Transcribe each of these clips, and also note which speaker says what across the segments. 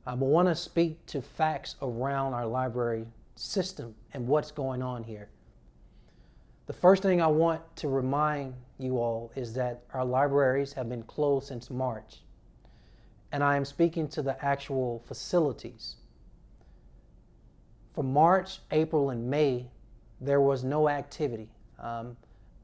Speaker 1: I want to speak to facts around our library system and what's going on here. The first thing I want to remind you all is that our libraries have been closed since March, and I am speaking to the actual facilities. For March, April, and May, there was no activity.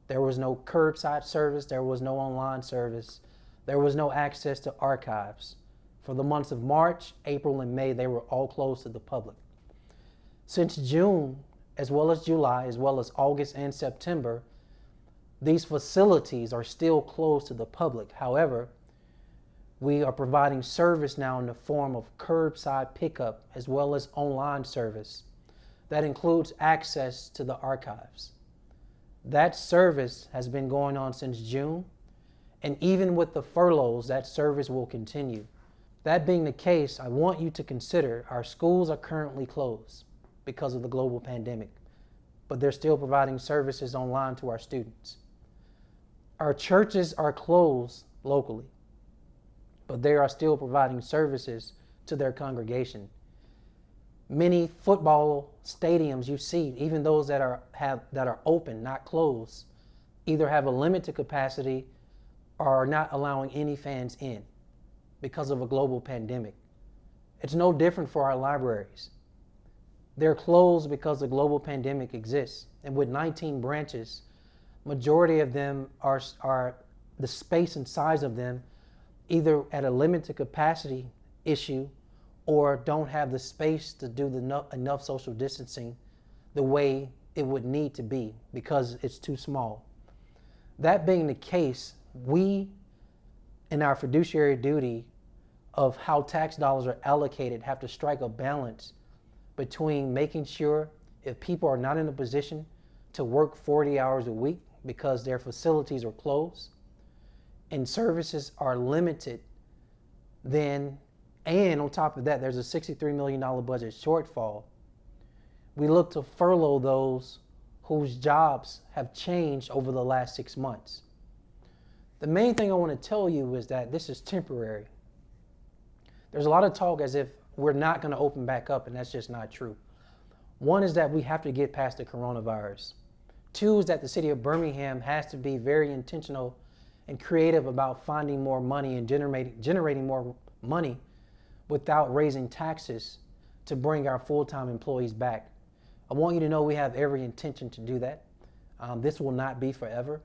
Speaker 1: There was no curbside service, there was no online service, there was no access to archives. For the months of March, April, and May, they were all closed to the public. Since June, as well as July, as well as August and September, these facilities are still closed to the public. However, we are providing service now in the form of curbside pickup as well as online service. That includes access to the archives. That service has been going on since June, and even with the furloughs, that service will continue. That being the case, I want you to consider our schools are currently closed because of the global pandemic, but they're still providing services online to our students. Our churches are closed locally, but they are still providing services to their congregation. Many football stadiums you see, even those that are open, not closed, either have a limited capacity or are not allowing any fans in because of a global pandemic. It's no different for our libraries. They're closed because the global pandemic exists. And with 19 branches, majority of them are the space and size of them either at a limited capacity issue or don't have the space to do enough social distancing the way it would need to be because it's too small. That being the case, we, in our fiduciary duty of how tax dollars are allocated, have to strike a balance between making sure if people are not in a position to work 40 hours a week because their facilities are closed and services are limited, and on top of that, there's a $63 million budget shortfall. We look to furlough those whose jobs have changed over the last 6 months. The main thing I want to tell you is that this is temporary. There's a lot of talk as if we're not going to open back up, and that's just not true. One is that we have to get past the coronavirus. Two is that the city of Birmingham has to be very intentional and creative about finding more money and generating more money without raising taxes to bring our full-time employees back. I want you to know we have every intention to do that. This will not be forever.